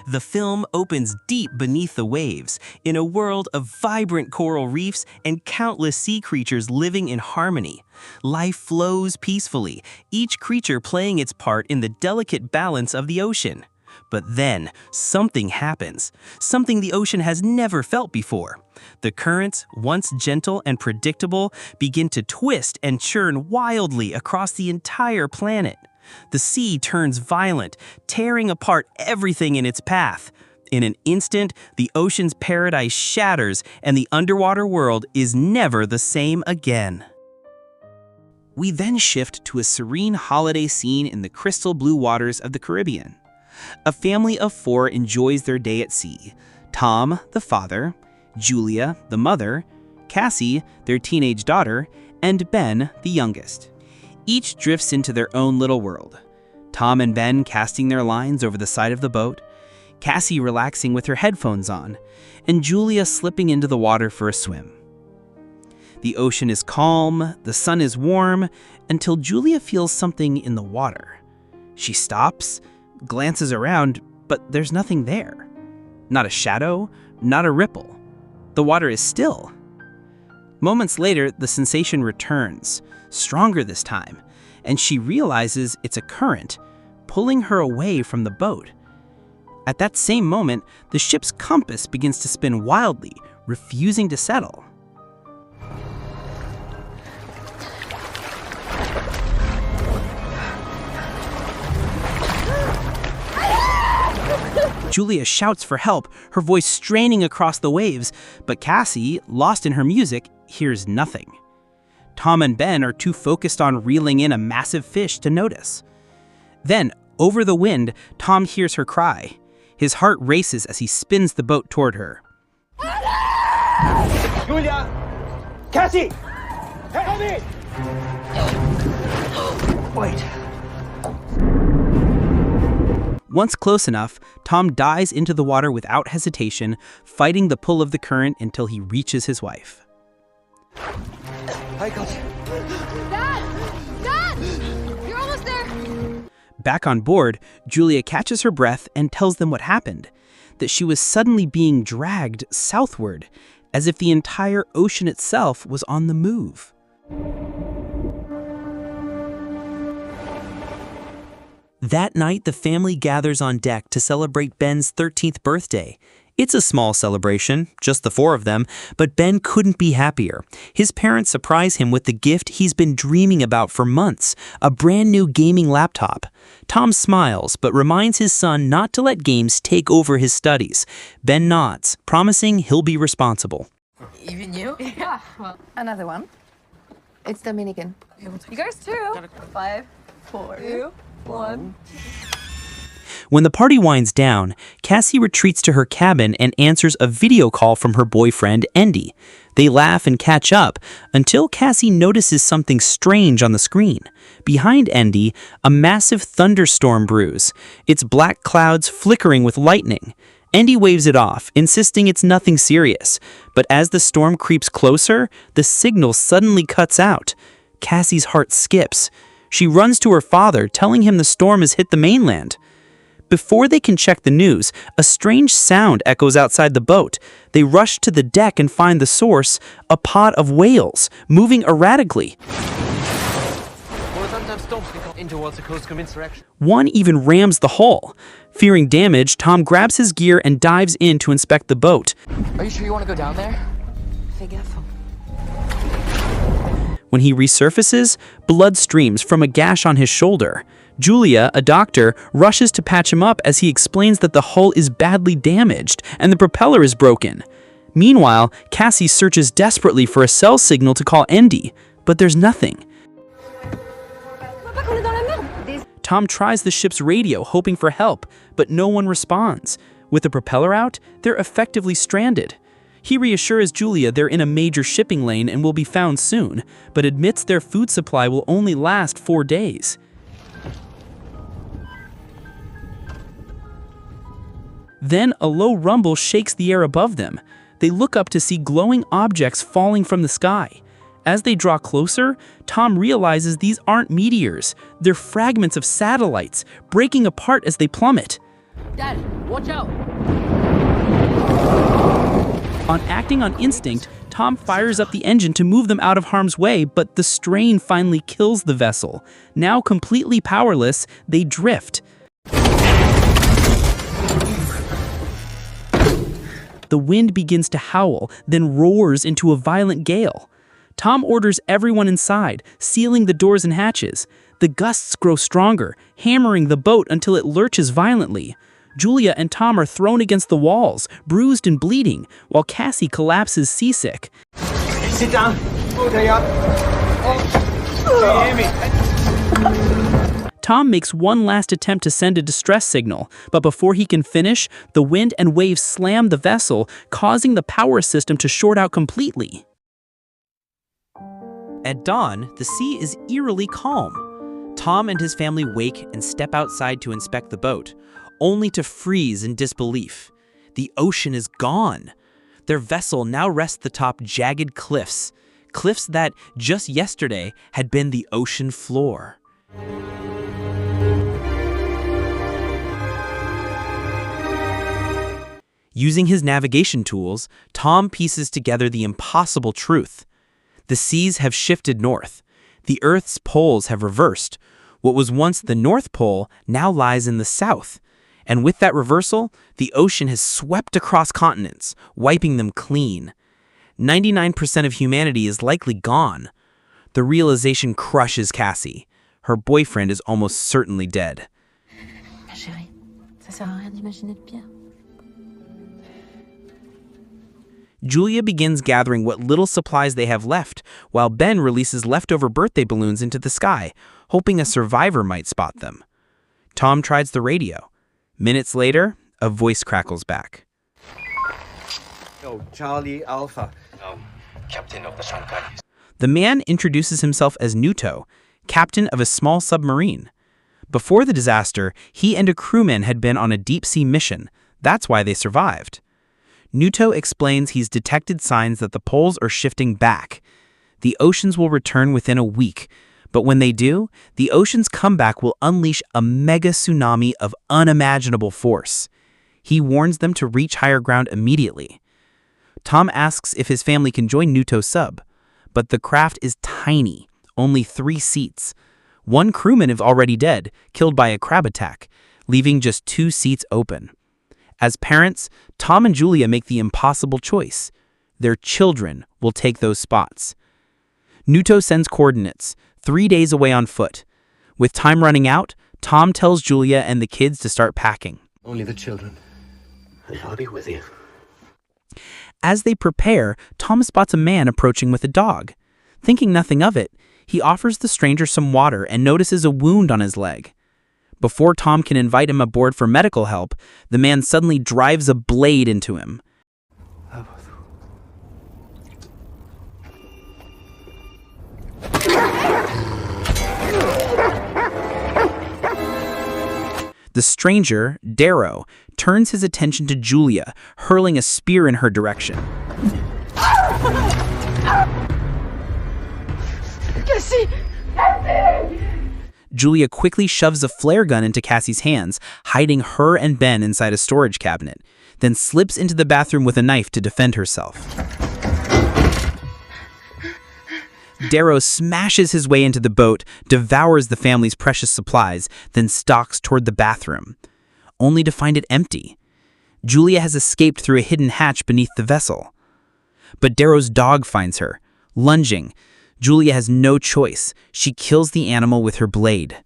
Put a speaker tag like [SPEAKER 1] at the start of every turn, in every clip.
[SPEAKER 1] The film opens deep beneath the waves, in a world of vibrant coral reefs and countless sea creatures living in harmony. Life flows peacefully, each creature playing its part in the delicate balance of the ocean. But then, something happens, something the ocean has never felt before. The currents, once gentle and predictable, begin to twist and churn wildly across the entire planet. The sea turns violent, tearing apart everything in its path. In an instant, the ocean's paradise shatters and the underwater world is never the same again. We then shift to a serene holiday scene in the crystal blue waters of the Caribbean. A family of 4 enjoys their day at sea. Tom, the father, Julia, the mother, Cassie, their teenage daughter, and Ben, the youngest. Each drifts into their own little world. Tom and Ben casting their lines over the side of the boat, Cassie relaxing with her headphones on, and Julia slipping into the water for a swim. The ocean is calm, the sun is warm, until Julia feels something in the water. She stops, glances around, but there's nothing there. Not a shadow, not a ripple. The water is still. Moments later, the sensation returns, stronger this time, and she realizes it's a current, pulling her away from the boat. At that same moment, the ship's compass begins to spin wildly, refusing to settle. Julia shouts for help, her voice straining across the waves, but Cassie, lost in her music, hears nothing. Tom and Ben are too focused on reeling in a massive fish to notice. Then, over the wind, Tom hears her cry. His heart races as he spins the boat toward her.
[SPEAKER 2] Julia! Cassie! Help me! Wait.
[SPEAKER 1] Once close enough, Tom dives into the water without hesitation, fighting the pull of the current until he reaches his wife.
[SPEAKER 2] I got you.
[SPEAKER 3] Dad! Dad! You're almost there!
[SPEAKER 1] Back on board, Julia catches her breath and tells them what happened, that she was suddenly being dragged southward, as if the entire ocean itself was on the move. That night, the family gathers on deck to celebrate Ben's 13th birthday. It's a small celebration, just the 4 of them, but Ben couldn't be happier. His parents surprise him with the gift he's been dreaming about for months, a brand new gaming laptop. Tom smiles, but reminds his son not to let games take over his studies. Ben nods, promising he'll be responsible.
[SPEAKER 4] Even you?
[SPEAKER 3] Yeah, well,
[SPEAKER 5] Another one. It's Dominican.
[SPEAKER 3] you guys too. 5, 4, 2, 1.
[SPEAKER 1] When the party winds down, Cassie retreats to her cabin and answers a video call from her boyfriend, Andy. They laugh and catch up until Cassie notices something strange on the screen. Behind Andy, a massive thunderstorm brews, its black clouds flickering with lightning. Andy waves it off, insisting it's nothing serious. But as the storm creeps closer, the signal suddenly cuts out. Cassie's heart skips. She runs to her father, telling him the storm has hit the mainland. Before they can check the news, a strange sound echoes outside the boat. They rush to the deck and find the source, a pod of whales, moving erratically. One even rams the hull. Fearing damage, Tom grabs his gear and dives in to inspect the boat.
[SPEAKER 4] Are you sure you want to go down there? Forgetful.
[SPEAKER 1] When he resurfaces, blood streams from a gash on his shoulder. Julia, a doctor, rushes to patch him up as he explains that the hull is badly damaged and the propeller is broken. Meanwhile, Cassie searches desperately for a cell signal to call Andy, but there's nothing. Tom tries the ship's radio, hoping for help, but no one responds. With the propeller out, they're effectively stranded. He reassures Julia they're in a major shipping lane and will be found soon, but admits their food supply will only last 4 days. Then a low rumble shakes the air above them. They look up to see glowing objects falling from the sky. As they draw closer, Tom realizes these aren't meteors. They're fragments of satellites, breaking apart as they plummet.
[SPEAKER 4] Dad, watch out!
[SPEAKER 6] Acting on instinct, Tom fires up the engine to move them out of harm's way, but the strain finally kills the vessel. Now completely powerless, they drift. The wind begins to howl, then roars into a violent gale. Tom orders everyone inside, sealing the doors and hatches. The gusts grow stronger, hammering the boat until it lurches violently. Julia and Tom are thrown against the walls, bruised and bleeding, while Cassie collapses seasick.
[SPEAKER 2] Sit down. Okay, up. Can you hear me?
[SPEAKER 6] Tom makes one last attempt to send a distress signal, but before he can finish, the wind and waves slam the vessel, causing the power system to short out completely.
[SPEAKER 1] At dawn, the sea is eerily calm. Tom and his family wake and step outside to inspect the boat, only to freeze in disbelief. The ocean is gone. Their vessel now rests atop jagged cliffs, cliffs that, just yesterday, had been the ocean floor. Using his navigation tools, Tom pieces together the impossible truth. The seas have shifted north. The Earth's poles have reversed. What was once the North Pole now lies in the south. And with that reversal, the ocean has swept across continents, wiping them clean. 99% of humanity is likely gone. The realization crushes Cassie. Her boyfriend is almost certainly dead.
[SPEAKER 5] Ma chérie, ça sert à rien d'imaginer de pire.
[SPEAKER 1] Julia begins gathering what little supplies they have left, while Ben releases leftover birthday balloons into the sky, hoping a survivor might spot them. Tom tries the radio. Minutes later, a voice crackles back.
[SPEAKER 2] Yo, Charlie Alpha.
[SPEAKER 7] Captain of the Shanghai.
[SPEAKER 1] The man introduces himself as Nuto, captain of a small submarine. Before the disaster, he and a crewman had been on a deep-sea mission. That's why they survived. Nuto explains he's detected signs that the poles are shifting back. The oceans will return within a week, but when they do, the ocean's comeback will unleash a mega tsunami of unimaginable force. He warns them to reach higher ground immediately. Tom asks if his family can join Nuto's sub, but the craft is tiny, only 3 seats. One crewman is already dead, killed by a crab attack, leaving just 2 seats open. As parents, Tom and Julia make the impossible choice. Their children will take those spots. Nuto sends coordinates, 3 days away on foot. With time running out, Tom tells Julia and the kids to start packing.
[SPEAKER 7] Only the children. And I'll be with you.
[SPEAKER 1] As they prepare, Tom spots a man approaching with a dog. Thinking nothing of it, he offers the stranger some water and notices a wound on his leg. Before Tom can invite him aboard for medical help, the man suddenly drives a blade into him. The stranger, Darrow, turns his attention to Julia, hurling a spear in her direction. Julia quickly shoves a flare gun into Cassie's hands, hiding her and Ben inside a storage cabinet, then slips into the bathroom with a knife to defend herself. Darrow smashes his way into the boat, devours the family's precious supplies, then stalks toward the bathroom, only to find it empty. Julia has escaped through a hidden hatch beneath the vessel. But Darrow's dog finds her. Lunging, Julia has no choice. She kills the animal with her blade.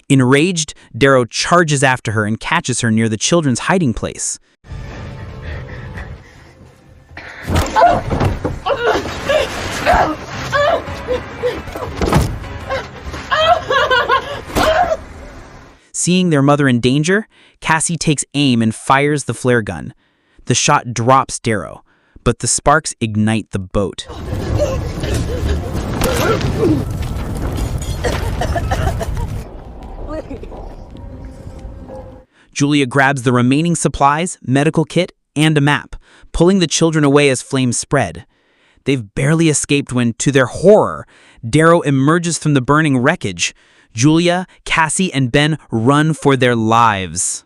[SPEAKER 1] Enraged, Darrow charges after her and catches her near the children's hiding place. Seeing their mother in danger, Cassie takes aim and fires the flare gun. The shot drops Darrow, but the sparks ignite the boat. Julia grabs the remaining supplies, medical kit, and a map, pulling the children away as flames spread. They've barely escaped when, to their horror, Darrow emerges from the burning wreckage. Julia, Cassie, and Ben run for their lives.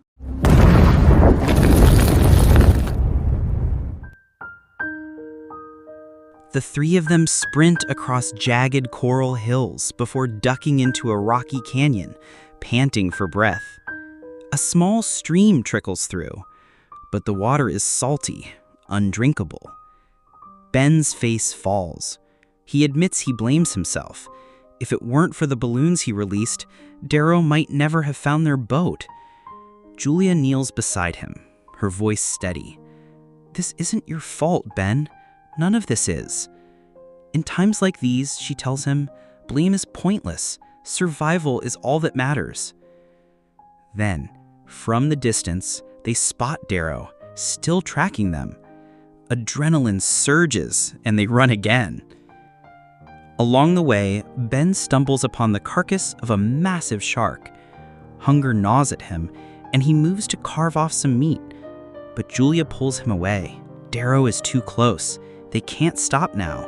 [SPEAKER 1] The three of them sprint across jagged coral hills before ducking into a rocky canyon, panting for breath. A small stream trickles through, but the water is salty, undrinkable. Ben's face falls. He admits he blames himself. If it weren't for the balloons he released, Darrow might never have found their boat. Julia kneels beside him, her voice steady. "This isn't your fault, Ben. None of this is." In times like these, she tells him, blame is pointless. Survival is all that matters. Then, from the distance, they spot Darrow, still tracking them. Adrenaline surges, and they run again. Along the way, Ben stumbles upon the carcass of a massive shark. Hunger gnaws at him, and he moves to carve off some meat. But Julia pulls him away. Darrow is too close. They can't stop now.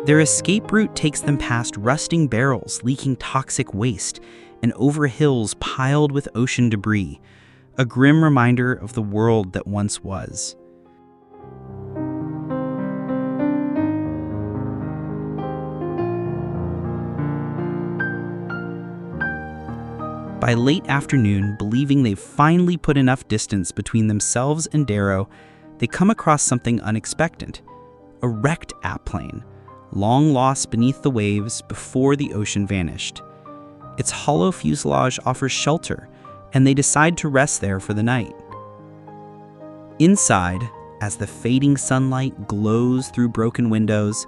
[SPEAKER 1] Their escape route takes them past rusting barrels leaking toxic waste and over hills piled with ocean debris, a grim reminder of the world that once was. By late afternoon, believing they've finally put enough distance between themselves and Darrow, they come across something unexpected. A wrecked airplane, long lost beneath the waves before the ocean vanished. Its hollow fuselage offers shelter, and they decide to rest there for the night. Inside, as the fading sunlight glows through broken windows,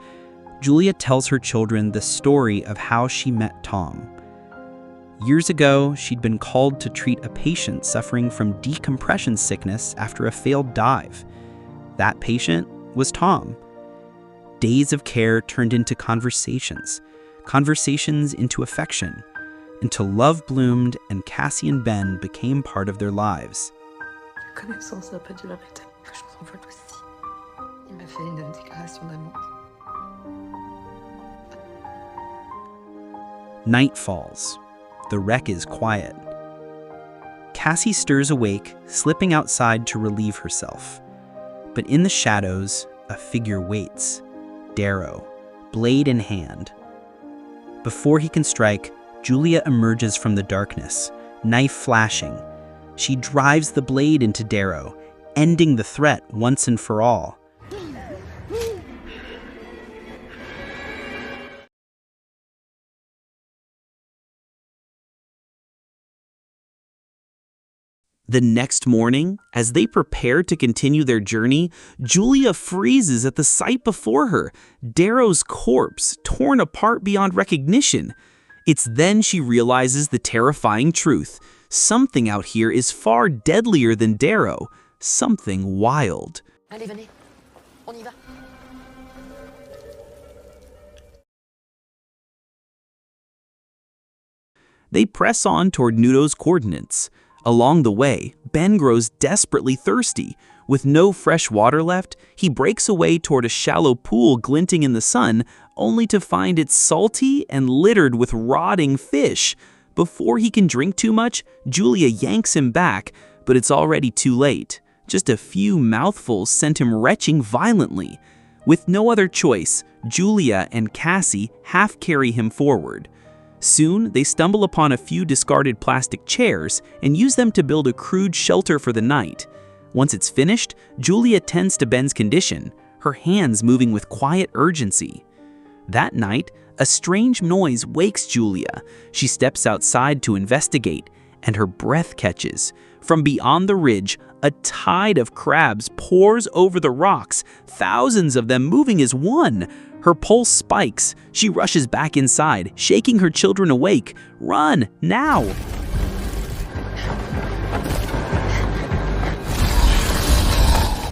[SPEAKER 1] Julia tells her children the story of how she met Tom. Years ago, she'd been called to treat a patient suffering from decompression sickness after a failed dive. That patient was Tom. Days of care turned into conversations, conversations into affection, until love bloomed and Cassie and Ben became part of their lives.
[SPEAKER 5] La connaissance n'a pas dû l'arrêter. Que je m'en vole aussi. Il m'a fait une déclaration d'amour.
[SPEAKER 1] Night falls. The wreck is quiet. Cassie stirs awake, slipping outside to relieve herself. But in the shadows, a figure waits. Darrow, blade in hand. Before he can strike, Julia emerges from the darkness, knife flashing. She drives the blade into Darrow, ending the threat once and for all. The next morning, as they prepare to continue their journey, Julia freezes at the sight before her, Darrow's corpse torn apart beyond recognition. It's then she realizes the terrifying truth. Something out here is far deadlier than Darrow, something wild.
[SPEAKER 4] Allez, venez. On y va.
[SPEAKER 1] They press on toward Nudo's coordinates. Along the way, Ben grows desperately thirsty. With no fresh water left, he breaks away toward a shallow pool glinting in the sun, only to find it salty and littered with rotting fish. Before he can drink too much, Julia yanks him back, but it's already too late. Just a few mouthfuls sent him retching violently. With no other choice, Julia and Cassie half carry him forward. Soon, they stumble upon a few discarded plastic chairs and use them to build a crude shelter for the night. Once it's finished, Julia tends to Ben's condition, her hands moving with quiet urgency. That night, a strange noise wakes Julia. She steps outside to investigate, and her breath catches. From beyond the ridge, a tide of crabs pours over the rocks, thousands of them moving as one. Her pulse spikes. She rushes back inside, shaking her children awake. Run, now!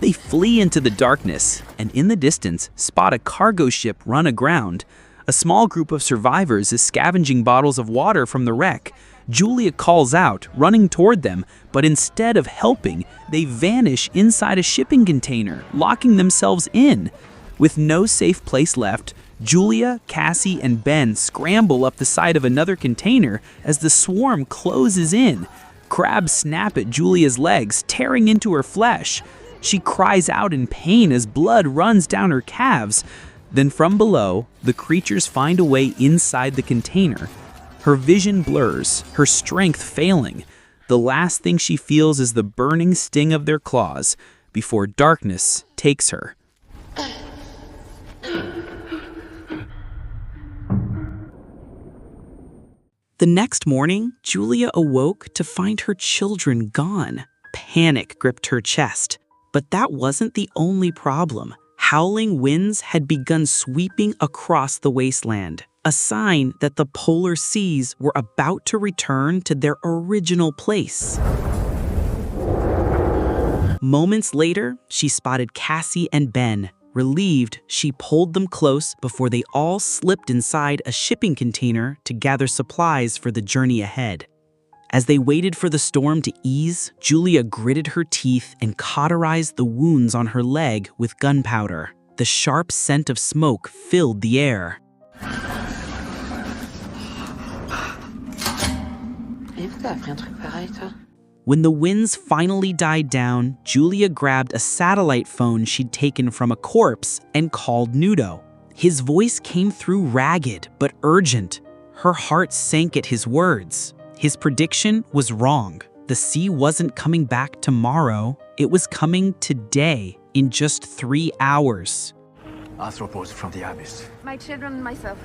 [SPEAKER 1] They flee into the darkness, and in the distance, spot a cargo ship run aground. A small group of survivors is scavenging bottles of water from the wreck. Julia calls out, running toward them, but instead of helping, they vanish inside a shipping container, locking themselves in. With no safe place left, Julia, Cassie, and Ben scramble up the side of another container as the swarm closes in. Crabs snap at Julia's legs, tearing into her flesh.
[SPEAKER 6] She cries out in pain as blood runs down her calves. Then from below, the creatures find a way inside the container. Her vision blurs, her strength failing. The last thing she feels is the burning sting of their claws before darkness takes her. The next morning, Julia awoke to find her children gone. Panic gripped her chest. But that wasn't the only problem. Howling winds had begun sweeping across the wasteland, a sign that the polar seas were about to return to their original place. Moments later, she spotted Cassie and Ben. Relieved, she pulled them close before they all slipped inside a shipping container to gather supplies for the journey ahead. As they waited for the storm to ease, Julia gritted her teeth and cauterized the wounds on her leg with gunpowder. The sharp scent of smoke filled the air. When the winds finally died down, Julia grabbed a satellite phone she'd taken from a corpse and called Nudo. His voice came through ragged but urgent. Her heart sank at his words. His prediction was wrong. The sea wasn't coming back tomorrow. It was coming today, in just 3 hours.
[SPEAKER 7] Arthropods from the abyss.
[SPEAKER 3] My children and myself.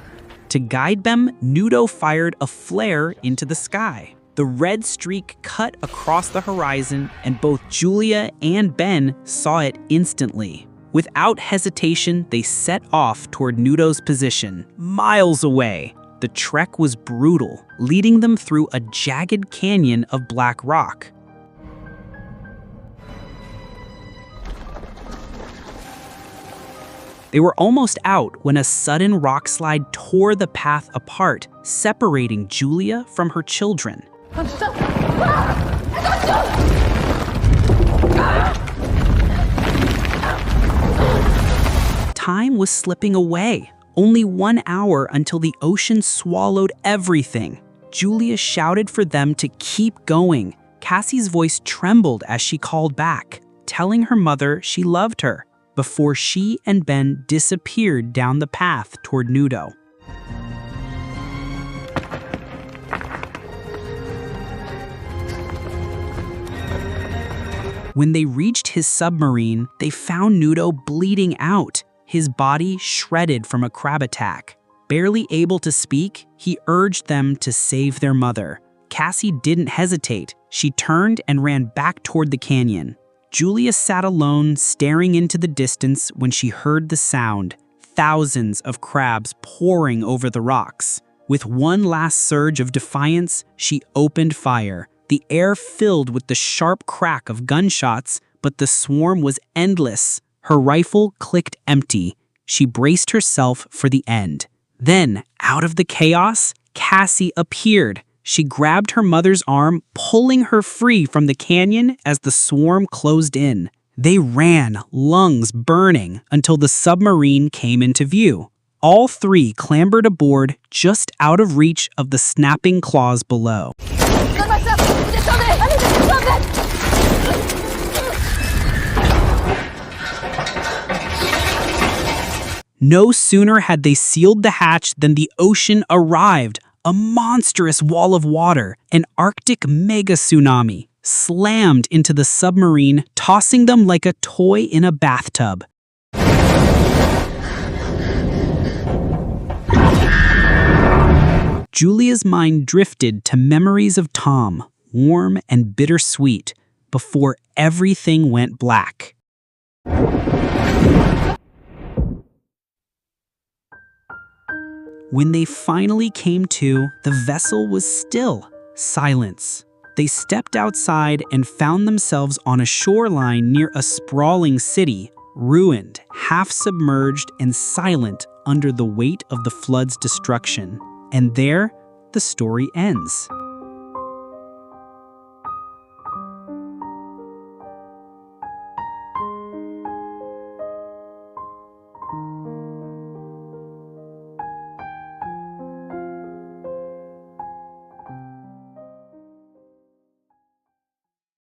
[SPEAKER 6] To guide them, Nudo fired a flare into the sky. The red streak cut across the horizon, and both Julia and Ben saw it instantly. Without hesitation, they set off toward Nudo's position, miles away. The trek was brutal, leading them through a jagged canyon of black rock. They were almost out when a sudden rockslide tore the path apart, separating Julia from her children. Time was slipping away. Only 1 hour until the ocean swallowed everything. Julia shouted for them to keep going. Cassie's voice trembled as she called back, telling her mother she loved her, before she and Ben disappeared down the path toward Nudo. When they reached his submarine, they found Nudo bleeding out, his body shredded from a crab attack. Barely able to speak, he urged them to save their mother. Cassie didn't hesitate. She turned and ran back toward the canyon. Julia sat alone, staring into the distance when she heard the sound, thousands of crabs pouring over the rocks. With one last surge of defiance, she opened fire. The air filled with the sharp crack of gunshots, but the swarm was endless. Her rifle clicked empty. She braced herself for the end. Then, out of the chaos, Cassie appeared. She grabbed her mother's arm, pulling her free from the canyon as the swarm closed in. They ran, lungs burning, until the submarine came into view. All three clambered aboard, just out of reach of the snapping claws below. No sooner had they sealed the hatch than the ocean arrived, a monstrous wall of water, an Arctic mega tsunami, slammed into the submarine, tossing them like a toy in a bathtub. Julia's mind drifted to memories of Tom, warm and bittersweet, before everything went black. When they finally came to, the vessel was still. Silence. They stepped outside and found themselves on a shoreline near a sprawling city, ruined, half-submerged, and silent under the weight of the flood's destruction. And there, the story ends.